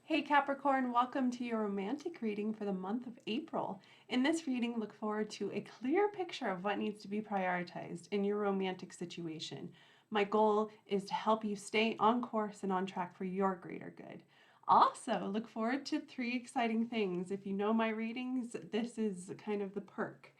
Hey Capricorn, welcome to your romantic reading for the month of April. In this reading, look forward to a clear picture of what needs to be prioritized in your romantic situation. My goal is to help you stay on course and on track for your greater good. Also, look forward to 3 exciting things. If you know my readings, this is kind of the perk.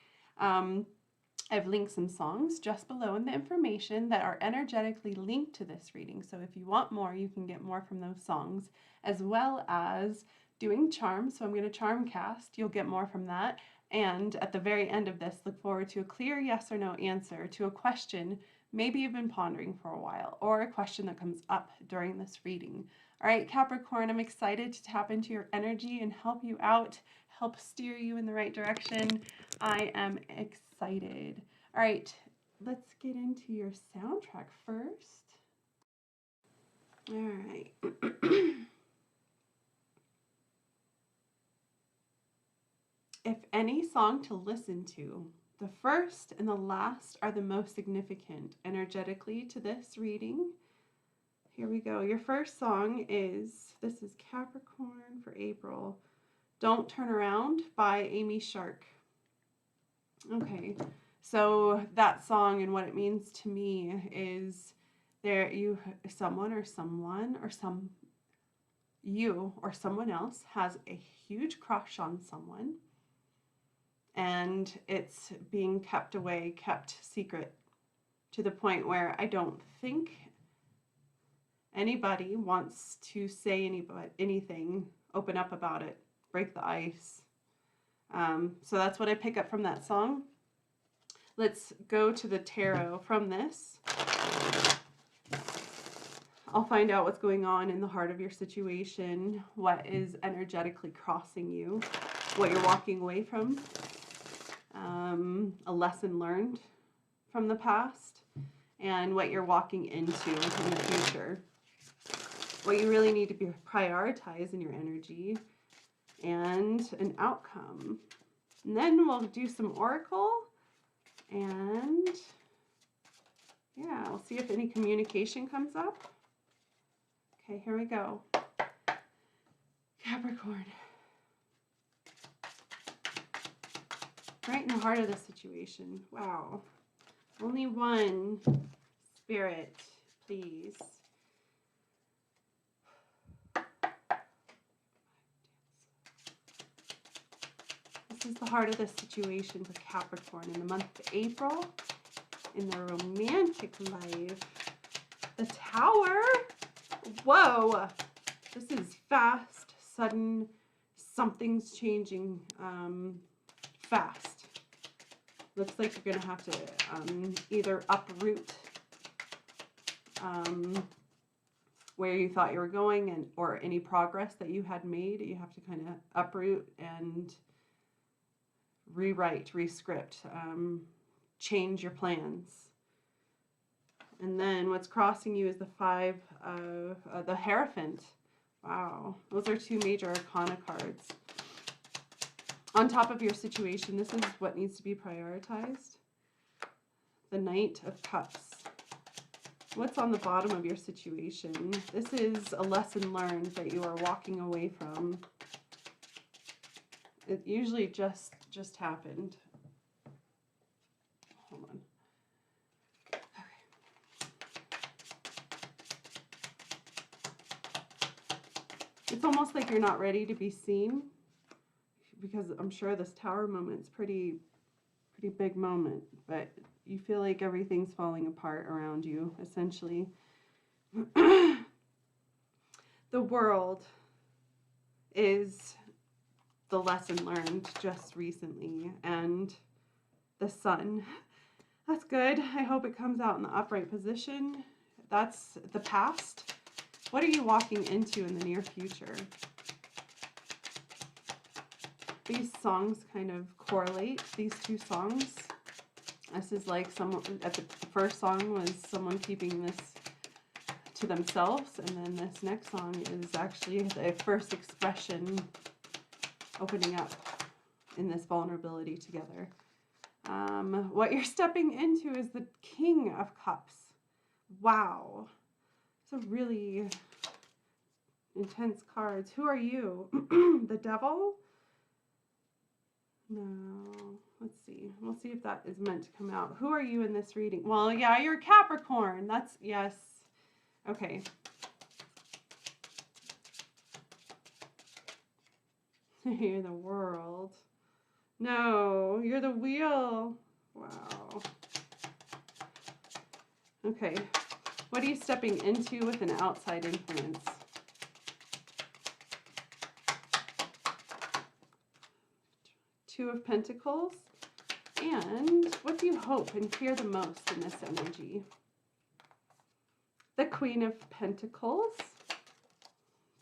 I've linked some songs just below in the information that are energetically linked to this reading. So if you want more, you can get more from those songs, as well as doing charms. So I'm going to charm cast. You'll get more from that. And at the very end of this, look forward to a clear yes or no answer to a question maybe you've been pondering for a while, or a question that comes up during this reading. All right, Capricorn, I'm excited to tap into your energy and help you out, help steer you in the right direction. I am excited. All right, let's get into your soundtrack first. All right. If any song to listen to, the first and the last are the most significant energetically to this reading. Here we go. Your first song this is Capricorn for April, Don't Turn Around by Amy Shark. Okay, so that song and what it means to me is someone or someone else has a huge crush on someone, and it's being kept away, kept secret, to the point where I don't think anybody wants to say anything, open up about it, break the ice. So that's what I pick up from that song. Let's go to the tarot from this. I'll find out what's going on in the heart of your situation, what is energetically crossing you, what you're walking away from, a lesson learned from the past, and what you're walking into in the future. What you really need to prioritize in your energy, and an outcome. And then we'll do some oracle, and yeah, we'll see if any communication comes up. Okay, here we go. Capricorn. Right in the heart of the situation. Wow. Only one. Spirit, please. This is the heart of the situation for Capricorn in the month of April, in their romantic life. The Tower. Whoa. This is fast, sudden, something's changing fast. Looks like you're going to have to either uproot where you thought you were going, or any progress that you had made. You have to kind of uproot and rewrite, rescript, change your plans. And then what's crossing you is the the Hierophant. Wow, those are 2 major arcana cards. On top of your situation, this is what needs to be prioritized. The Knight of Cups. What's on the bottom of your situation? This is a lesson learned that you are walking away from. It usually just happened. Hold on. It's almost like you're not ready to be seen, because I'm sure this Tower moment's pretty big moment, but you feel like everything's falling apart around you, essentially. The World is the lesson learned just recently, and the Sun. That's good. I hope it comes out in the upright position. That's the past. What are you walking into in the near future? These songs kind of correlate, these 2 songs. This is like the first song was someone keeping this to themselves, and then this next song is actually the first expression opening up in this vulnerability together. What you're stepping into is the King of Cups. Wow. It's a really Intense cards. Who are you? The devil? No. Let's see. We'll see if that is meant to come out. Who are you in this reading? Well, yeah, you're Capricorn. That's, yes. Okay. You're the world. No, you're the wheel. Wow. Okay. What are you stepping into with an outside influence? Two of Pentacles. And what do you hope and fear the most in this energy? The Queen of Pentacles.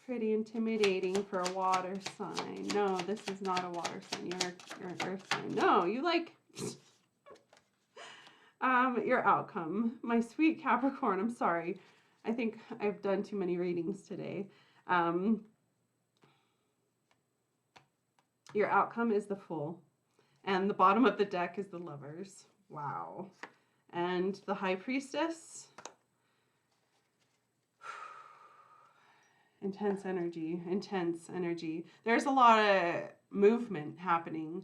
Pretty intimidating for a water sign. No, this is not a water sign. You're an earth sign. No, you like your outcome. My sweet Capricorn, I'm sorry. I think I've done too many readings today. Your outcome is the Fool. And the bottom of the deck is the Lovers. Wow. And the High Priestess. Intense energy, intense energy. There's a lot of movement happening.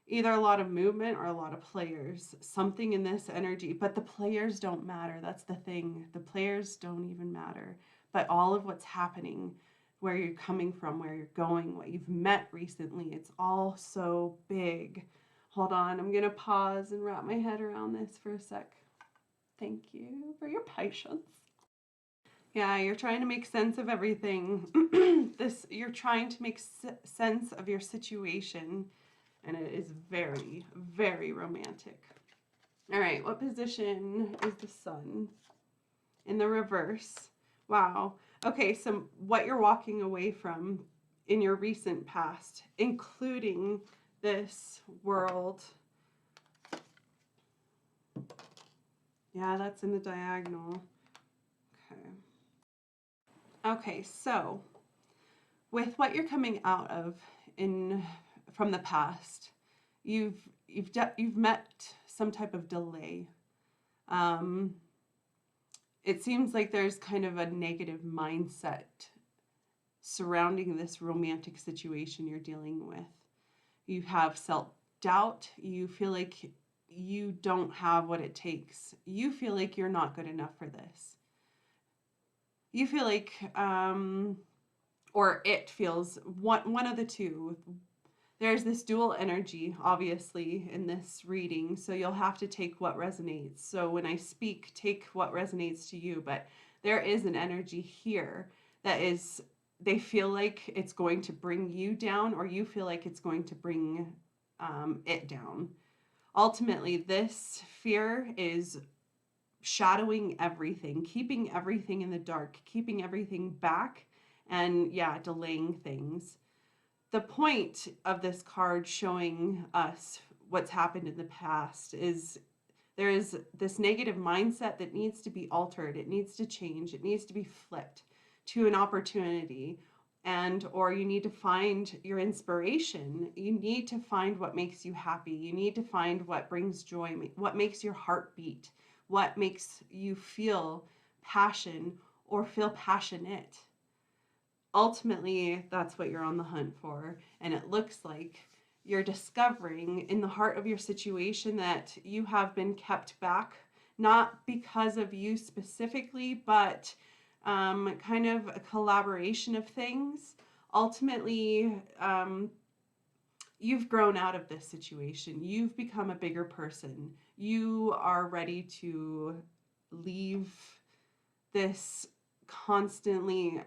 Either a lot of movement or a lot of players. Something in this energy. But the players don't matter. That's the thing. The players don't even matter. But all of what's happening, where you're coming from, where you're going, what you've met recently, it's all so big. Hold on. I'm going to pause and wrap my head around this for a sec. Thank you for your patience. Yeah, you're trying to make sense of everything. You're trying to make sense of your situation, and it is very, very romantic. All right, what position is the Sun? In the reverse. Wow. Okay, so what you're walking away from in your recent past, including this world. Yeah, that's in the diagonal. Okay, so with what you're coming out of from the past, you've met some type of delay. It seems like there's kind of a negative mindset surrounding this romantic situation you're dealing with. You have self-doubt. You feel like you don't have what it takes. You feel like you're not good enough for this. You feel like, or it feels, one of the two. There's this dual energy, obviously, in this reading, so you'll have to take what resonates. So when I speak, take what resonates to you, but there is an energy here that is, they feel like it's going to bring you down, or you feel like it's going to bring it down. Ultimately, this fear is shadowing everything, keeping everything in the dark, keeping everything back, and yeah, delaying things. The point of this card showing us what's happened in the past is there is this negative mindset that needs to be altered. It needs to change. It needs to be flipped to an opportunity, or you need to find your inspiration. You need to find what makes you happy. You need to find what brings joy, what makes your heart beat, what makes you feel passion or feel passionate. Ultimately, that's what you're on the hunt for. And it looks like you're discovering in the heart of your situation that you have been kept back, not because of you specifically, but kind of a collaboration of things. Ultimately, you've grown out of this situation. You've become a bigger person. You are ready to leave this constantly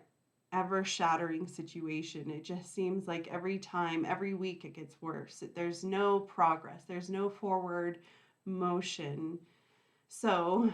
ever-shattering situation. It just seems like every time, every week it gets worse. There's no progress. There's no forward motion. So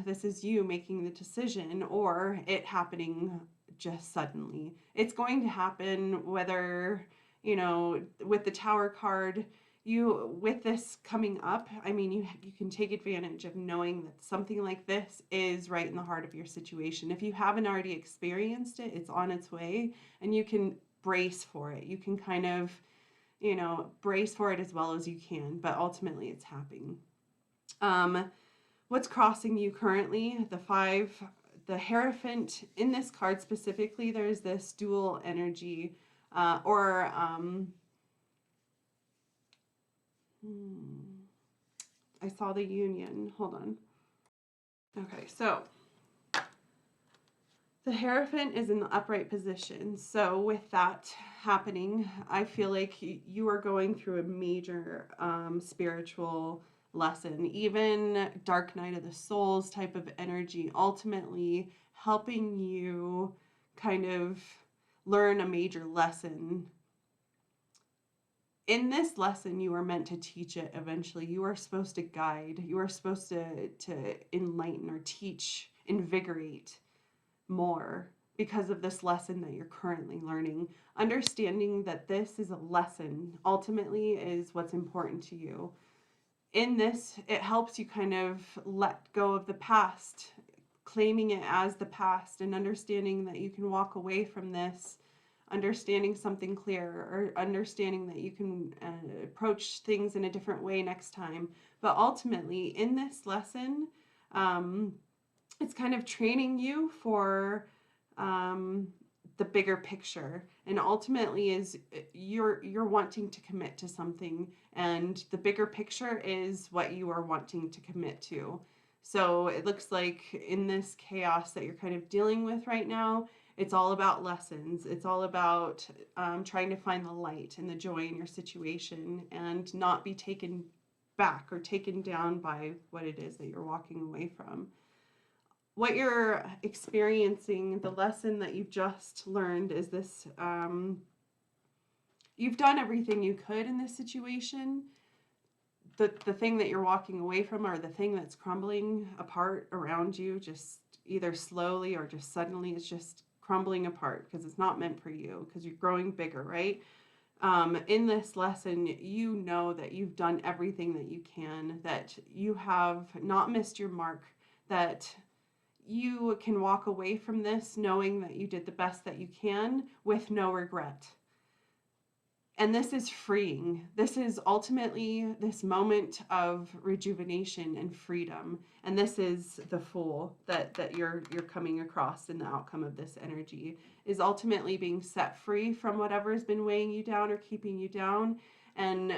this is you making the decision, or it happening just suddenly. It's going to happen whether, you know, with the Tower card, with this coming up, I mean, you can take advantage of knowing that something like this is right in the heart of your situation. If you haven't already experienced it, it's on its way, and you can brace for it. You can kind of, you know, brace for it as well as you can, but ultimately it's happening. What's crossing you currently? the Hierophant, in this card specifically, there's this dual energy, I saw the Union. Hold on. Okay, so the Hierophant is in the upright position. So with that happening, I feel like you are going through a major spiritual lesson, even Dark Night of the Souls type of energy, ultimately helping you kind of learn a major lesson. In this lesson, you are meant to teach it eventually. You are supposed to guide. You are supposed to enlighten or teach, invigorate more because of this lesson that you're currently learning. Understanding that this is a lesson ultimately is what's important to you. In this, it helps you kind of let go of the past, claiming it as the past, and understanding that you can walk away from this, understanding something clear, or understanding that you can approach things in a different way next time. But ultimately, in this lesson, it's kind of training you for the bigger picture, and ultimately is you're wanting to commit to something, and the bigger picture is what you are wanting to commit to. So it looks like in this chaos that you're kind of dealing with right now, it's all about lessons. It's all about trying to find the light and the joy in your situation and not be taken back or taken down by what it is that you're walking away from. What you're experiencing, the lesson that you've just learned is this, you've done everything you could in this situation. The thing that you're walking away from, or the thing that's crumbling apart around you, just either slowly or just suddenly, is just crumbling apart because it's not meant for you, because you're growing bigger, right? In this lesson, you know that you've done everything that you can, that you have not missed your mark, that you can walk away from this knowing that you did the best that you can with no regret. And this is freeing. This is ultimately this moment of rejuvenation and freedom. And this is the Fool that you're coming across in the outcome of this energy, is ultimately being set free from whatever has been weighing you down or keeping you down. And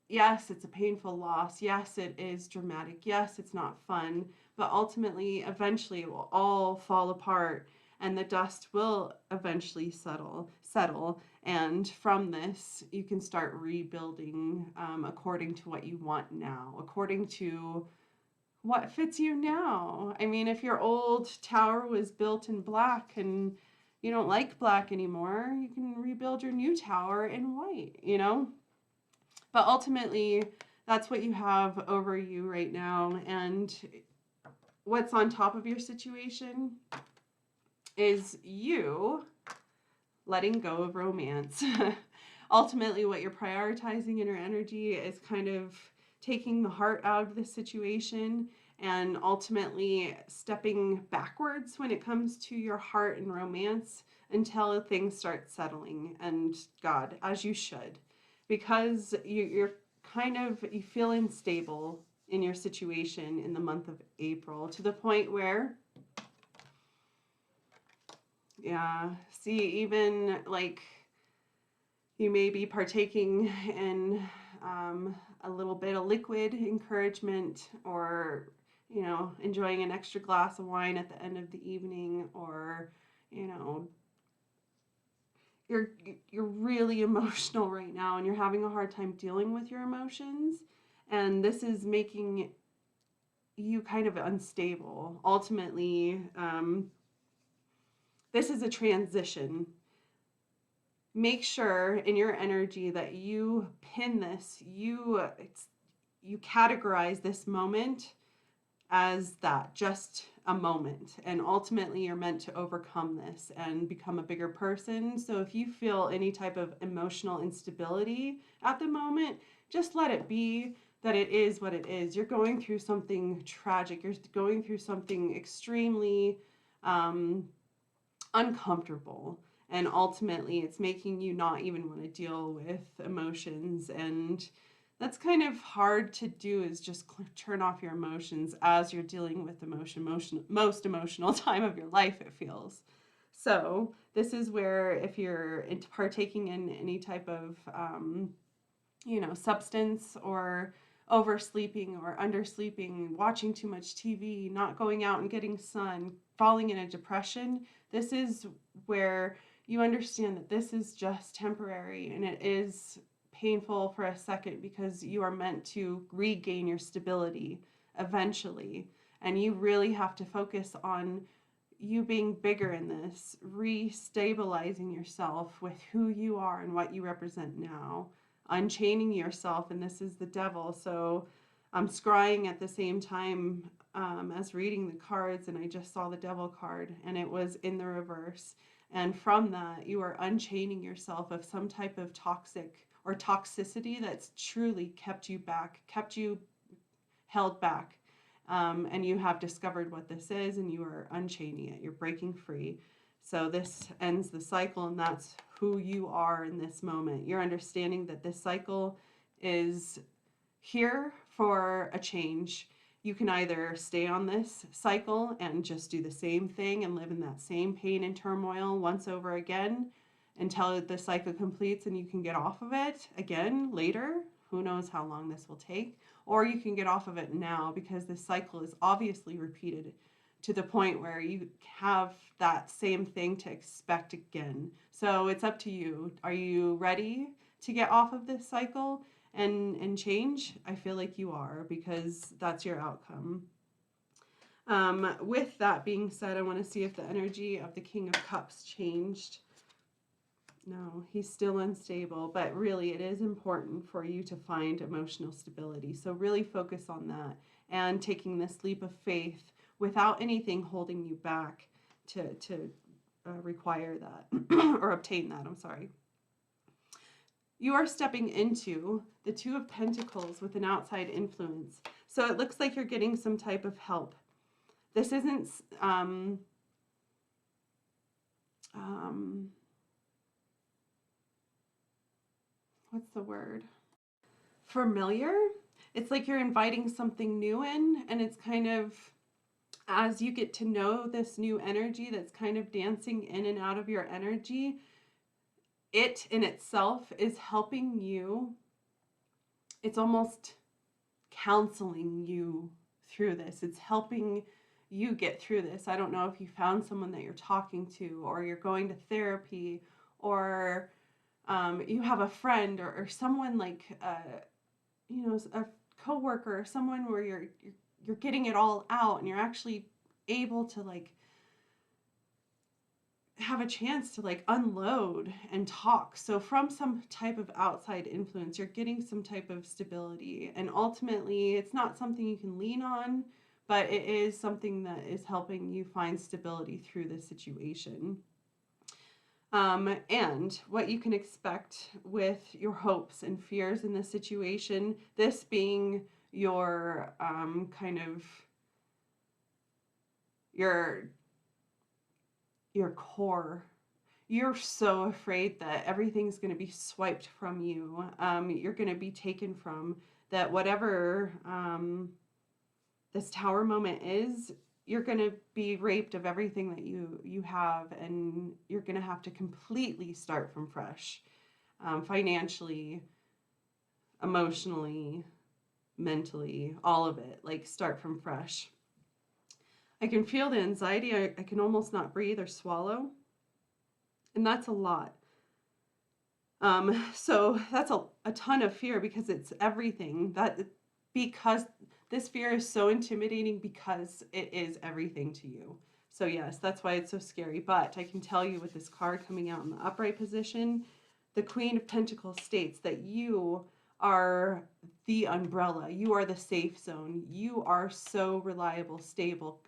yes, it's a painful loss. Yes, it is dramatic. Yes, it's not fun. But ultimately, eventually, it will all fall apart, and the dust will eventually settle. And from this, you can start rebuilding according to what you want now, according to what fits you now. I mean, if your old tower was built in black and you don't like black anymore, you can rebuild your new tower in white, you know? But ultimately, that's what you have over you right now. And what's on top of your situation is you letting go of romance. Ultimately, what you're prioritizing in your energy is kind of taking the heart out of the situation and ultimately stepping backwards when it comes to your heart and romance until things start settling, and God, as you should, because you're kind of, you feel unstable in your situation in the month of April, to the point where, yeah, see, even like you may be partaking in a little bit of liquid encouragement, or, you know, enjoying an extra glass of wine at the end of the evening, or, you know, you're really emotional right now and you're having a hard time dealing with your emotions, and this is making you kind of unstable. Ultimately, this is a transition. Make sure in your energy that you pin this, you categorize this moment as that, just a moment. And ultimately, you're meant to overcome this and become a bigger person. So if you feel any type of emotional instability at the moment, just let it be, that it is what it is. You're going through something tragic. You're going through something extremely uncomfortable. And ultimately, it's making you not even want to deal with emotions. And That's kind of hard to do, is just turn off your emotions as you're dealing with most emotional time of your life, it feels. So this is where, if you're partaking in any type of substance, or oversleeping or undersleeping, watching too much TV, not going out and getting sun, falling in a depression, this is where you understand that this is just temporary, and it is painful for a second, because you are meant to regain your stability eventually. And you really have to focus on you being bigger in this, restabilizing yourself with who you are and what you represent now, unchaining yourself. And this is the devil. So I'm scrying at the same time as reading the cards, and I just saw the devil card, and it was in the reverse. And from that, you are unchaining yourself of some type of toxic or toxicity that's truly kept you back, kept you held back. And you have discovered what this is, and you are unchaining it. You're breaking free. So this ends the cycle, and that's who you are in this moment. You're understanding that this cycle is here for a change. You can either stay on this cycle and just do the same thing and live in that same pain and turmoil once over again until the cycle completes and you can get off of it again later. Who knows how long this will take? Or you can get off of it now, because this cycle is obviously repeated to the point where you have that same thing to expect again. So it's up to you. Are you ready to get off of this cycle and change? I feel like you are, because that's your outcome. With that being said, I want to see if the energy of the King of Cups changed. No, he's still unstable, but really it is important for you to find emotional stability. So really focus on that and taking this leap of faith without anything holding you back to require that or obtain that. I'm sorry. You are stepping into the Two of Pentacles with an outside influence. So it looks like you're getting some type of help. This isn't what's the word? Familiar. It's like you're inviting something new in, and it's kind of, as you get to know this new energy that's kind of dancing in and out of your energy, it in itself is helping you. It's almost counseling you through this. It's helping you get through this. I don't know if you found someone that you're talking to, or you're going to therapy, or you have a friend, or someone like a coworker, or someone where you're getting it all out, and you're actually able to like have a chance to like unload and talk. So from some type of outside influence, you're getting some type of stability, and ultimately it's not something you can lean on, but it is something that is helping you find stability through this situation. And what you can expect with your hopes and fears in this situation, this being your kind of your core. You're so afraid that everything's going to be swiped from you. You're going to be taken from, that whatever this tower moment is, you're going to be raped of everything that you have, and you're going to have to completely start from fresh, financially, emotionally, mentally, all of it, like start from fresh. I can feel the anxiety. I can almost not breathe or swallow, and that's a lot. So that's a ton of fear, because it's everything that, because this fear is so intimidating, because it is everything to you. So yes, that's why it's so scary. But I can tell you, with this card coming out in the upright position, the Queen of Pentacles states that you are the umbrella. You are the safe zone. You are so reliable, stable,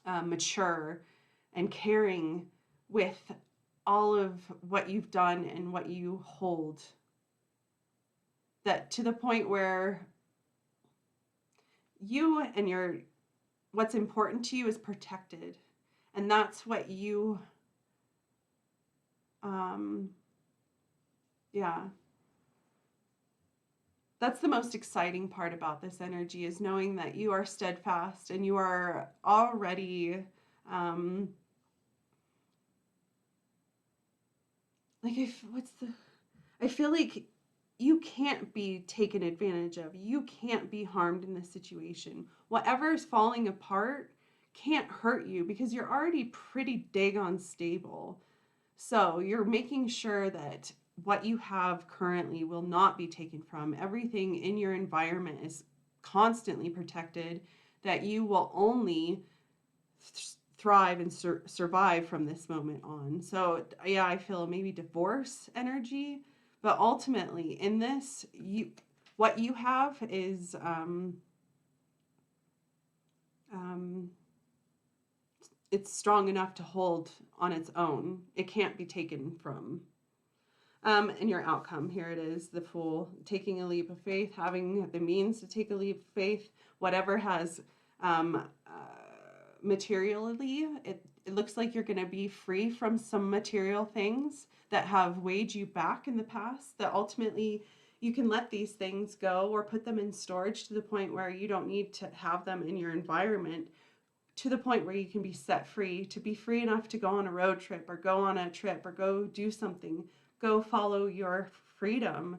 mature, and caring with all of what you've done and what you hold. That to the point where you and what's important to you is protected. And that's what you, yeah. that's the most exciting part about this energy, is knowing that you are steadfast and you are already, like, I feel like you can't be taken advantage of. You can't be harmed in this situation. Whatever is falling apart can't hurt you because you're already pretty daggone stable. So you're making sure that what you have currently will not be taken from. Everything in your environment is constantly protected, that you will only thrive and survive from this moment on. So yeah, I feel maybe divorce energy, but ultimately in this, what you have is it's strong enough to hold on its own. It can't be taken from. And your outcome, here it is, the Fool, taking a leap of faith, having the means to take a leap of faith, whatever has materially, it looks like you're going to be free from some material things that have weighed you back in the past, that ultimately you can let these things go or put them in storage to the point where you don't need to have them in your environment, to the point where you can be set free, to be free enough to go on a road trip or go on a trip or go do something, go follow your freedom,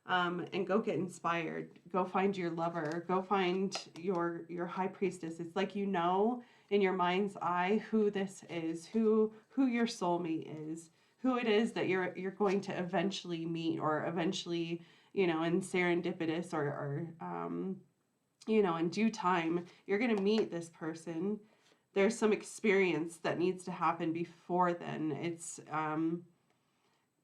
and go get inspired, go find your lover, go find your high priestess. It's like, you know, in your mind's eye who this is, who your soulmate is, who it is that you're going to eventually meet, or eventually, you know, in serendipitous or you know, in due time, you're going to meet this person. There's some experience that needs to happen before then. It's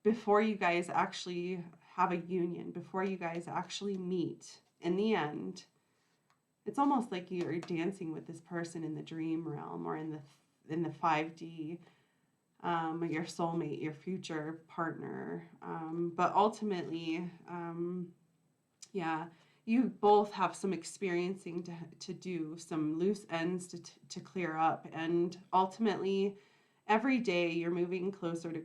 before you guys actually have a union, before you guys actually meet. In the end, it's almost like you're dancing with this person in the dream realm, or in the 5D, your soulmate, your future partner. But ultimately, yeah, you both have some experiencing to do, some loose ends to clear up, and ultimately, every day you're moving closer and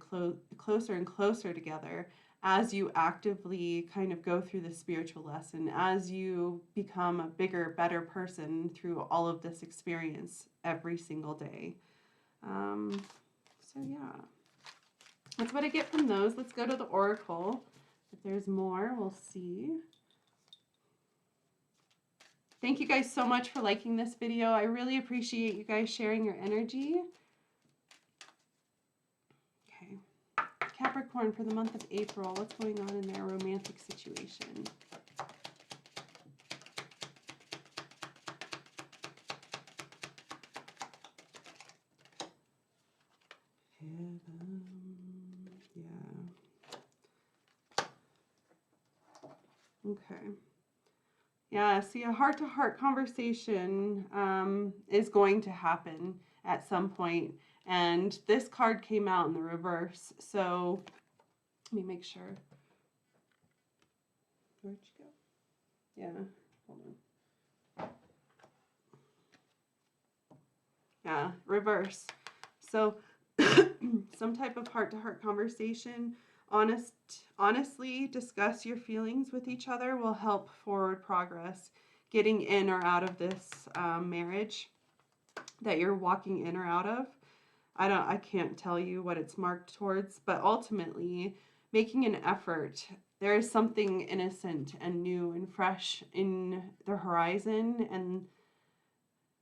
closer together, as you actively kind of go through the spiritual lesson, as you become a bigger, better person through all of this experience every single day. So yeah, that's what I get from those. Let's go to the oracle. If there's more, we'll see. Thank you guys so much for liking this video. I really appreciate you guys sharing your energy. Okay. Capricorn, for the month of April, what's going on in their romantic situation? Yeah. Okay. Yeah, see, a heart-to-heart conversation is going to happen at some point. And this card came out in the reverse. So let me make sure. Where'd you go? Yeah, hold on. Yeah, reverse. So some type of heart-to-heart conversation. Honestly discuss your feelings with each other will help forward progress, getting in or out of this marriage that you're walking in or out of. I can't tell you what it's marked towards, but ultimately making an effort. There is something innocent and new and fresh in the horizon, and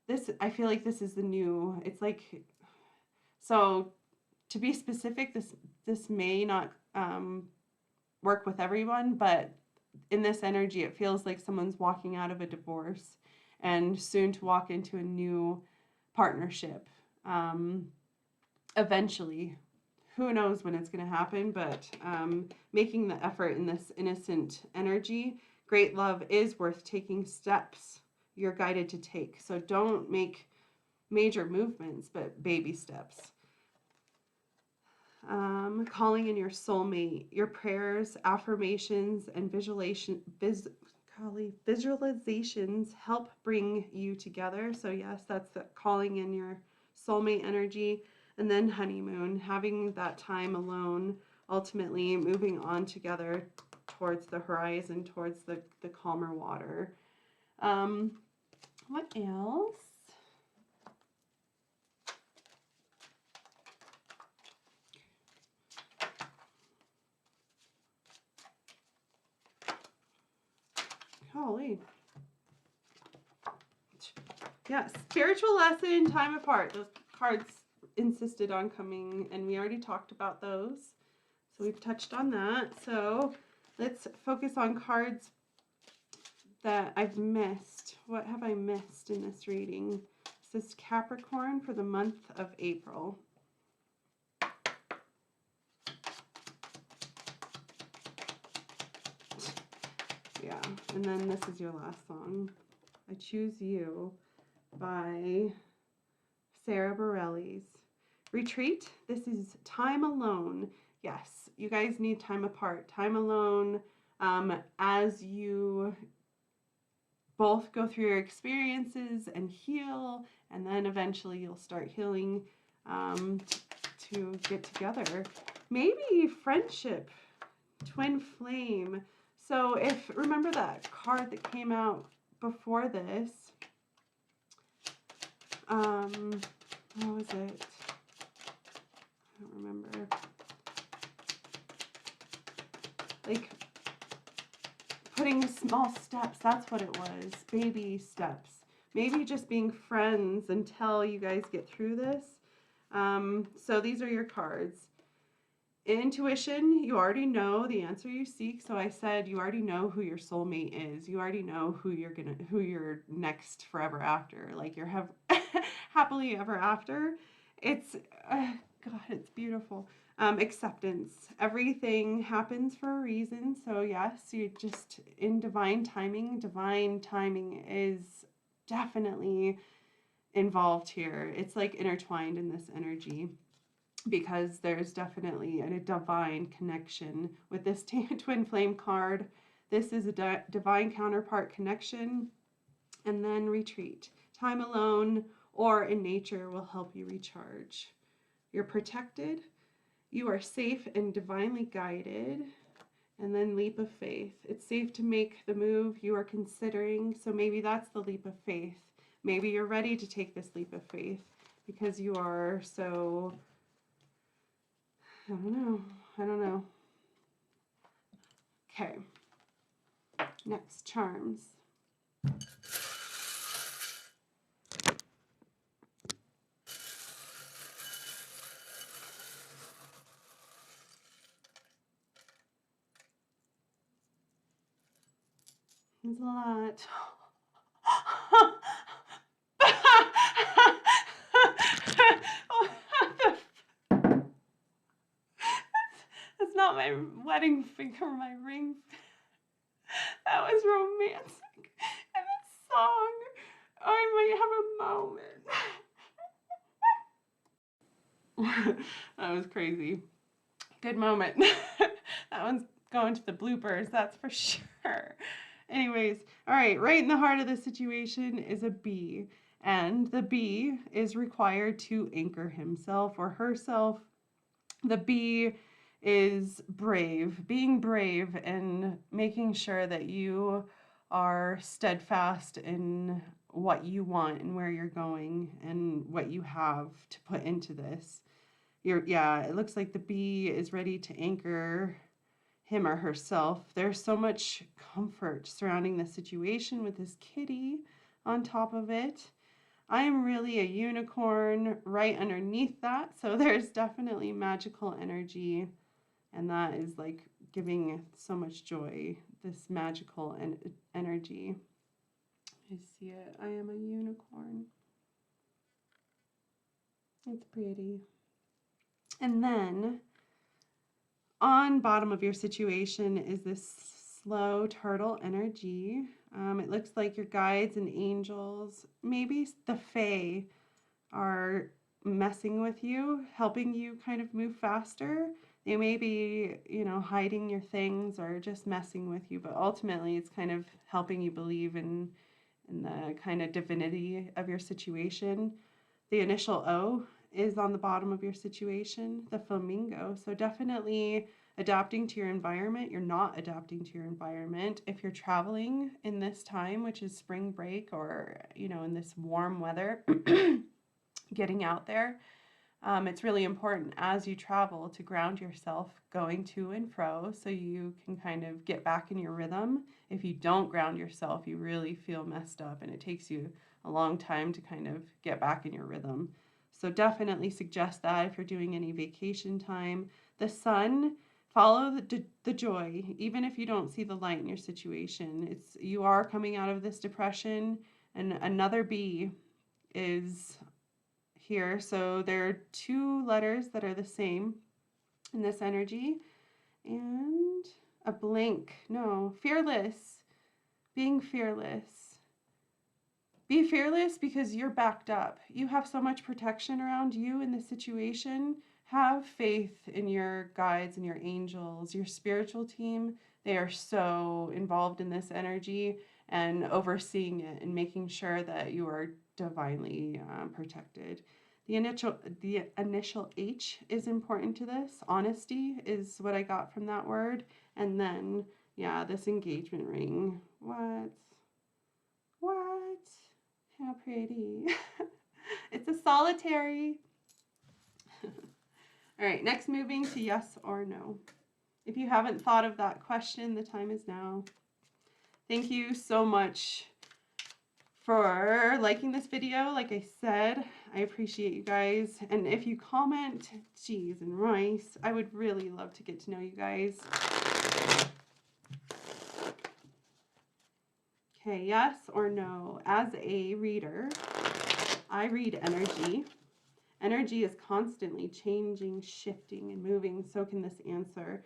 this, I feel like this is the new, it's like, so to be specific, this may not work with everyone, but in this energy, it feels like someone's walking out of a divorce and soon to walk into a new partnership. Eventually, who knows when it's going to happen, but making the effort in this innocent energy. Great love is worth taking steps you're guided to take. So don't make major movements, but baby steps. Calling in your soulmate, your prayers, affirmations, and visualizations help bring you together. So yes, that's the calling in your soulmate energy. And then honeymoon, having that time alone, ultimately moving on together towards the horizon, towards the calmer water. What else? Holy. Yeah, spiritual lesson, time apart. Those cards insisted on coming, and we already talked about those. So we've touched on that. So let's focus on cards that I've missed. What have I missed in this reading? This is Capricorn for the month of April. Yeah, and then this is your last song. I Choose You by Sarah Bareilles. Retreat. This is time alone. Yes, you guys need time apart. Time alone as you both go through your experiences and heal, and then eventually you'll start healing to get together. Maybe friendship, twin flame. So if, remember that card that came out before this, what was it? I don't remember. Like putting small steps, that's what it was. Baby steps. Maybe just being friends until you guys get through this. So these are your cards. Intuition, you already know the answer you seek. So I said you already know who your soulmate is. You already know who you're next forever after. Like you're happily ever after. It's God, it's beautiful. Acceptance. Everything happens for a reason. So yes, you're just in divine timing. Divine timing is definitely involved here. It's like intertwined in this energy, because there's definitely a divine connection with this twin flame card. This is a divine counterpart connection. And then retreat. Time alone or in nature will help you recharge. You're protected. You are safe and divinely guided. And then leap of faith. It's safe to make the move you are considering. So maybe that's the leap of faith. Maybe you're ready to take this leap of faith because you are so... I don't know. Okay. Next, charms. There's a lot. That's not my wedding finger, my ring. That was romantic. And this song, I might have a moment. That was crazy. Good moment. That one's going to the bloopers, that's for sure. Anyways, all right, right in the heart of the situation is a bee. And the bee is required to anchor himself or herself. The bee is brave, being brave and making sure that you are steadfast in what you want and where you're going and what you have to put into this. It looks like the bee is ready to anchor him or herself. There's so much comfort surrounding the situation with this kitty on top of it. I am really a unicorn right underneath that, so there's definitely magical energy, and that is like giving so much joy, this magical energy. I see it. I am a unicorn. It's pretty. And then on bottom of your situation is this slow turtle energy. It looks like your guides and angels, maybe the fae, are messing with you, helping you kind of move faster. They may be, hiding your things or just messing with you, but ultimately it's kind of helping you believe in the kind of divinity of your situation. The initial O is on the bottom of your situation, the flamingo. So definitely adapting to your environment. You're not adapting to your environment. If you're traveling in this time, which is spring break, or, you know, in this warm weather, getting out there, it's really important as you travel to ground yourself going to and fro so you can kind of get back in your rhythm. If you don't ground yourself, you really feel messed up, and it takes you a long time to kind of get back in your rhythm. So definitely suggest that if you're doing any vacation time. The sun, follow the joy, even if you don't see the light in your situation. You are coming out of this depression, and another B is here. So there are two letters that are the same in this energy, and a blank. No, fearless. Being fearless. Be fearless because you're backed up. You have so much protection around you in this situation. Have faith in your guides and your angels, your spiritual team. They are so involved in this energy and overseeing it and making sure that you are divinely protected. The initial H is important to this. Honesty is what I got from that word. And then, yeah, this engagement ring. What? How pretty. It's a solitary. All right, next moving to yes or no. If you haven't thought of that question, the time is now. Thank you so much for liking this video. Like I said, I appreciate you guys. And if you comment cheese and rice, I would really love to get to know you guys. Okay, yes or no. As a reader, I read energy. Energy is constantly changing, shifting, and moving. So can this answer.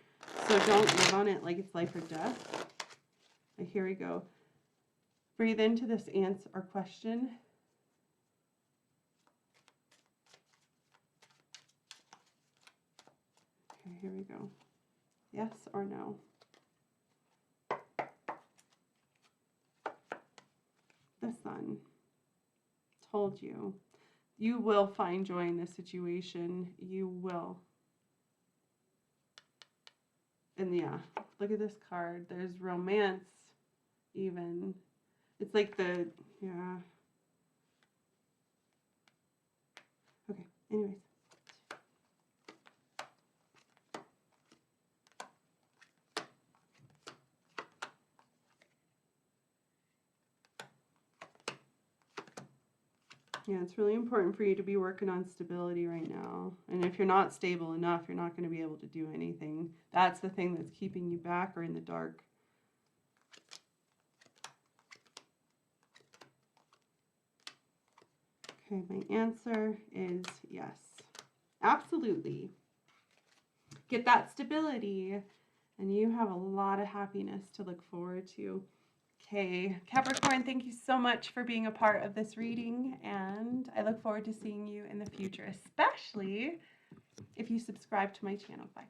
So don't live on it like it's life or death. Here we go. Breathe into this answer or question. Okay, here we go. Yes or no? The sun. Told you. You will find joy in this situation. You will. And yeah, look at this card. There's romance even. It's like the, yeah. Okay, anyways. Yeah, it's really important for you to be working on stability right now. And if you're not stable enough, you're not going to be able to do anything. That's the thing that's keeping you back or in the dark. Okay, my answer is yes. Absolutely. Get that stability, and you have a lot of happiness to look forward to. Okay, Capricorn, thank you so much for being a part of this reading, and I look forward to seeing you in the future, especially if you subscribe to my channel. Bye.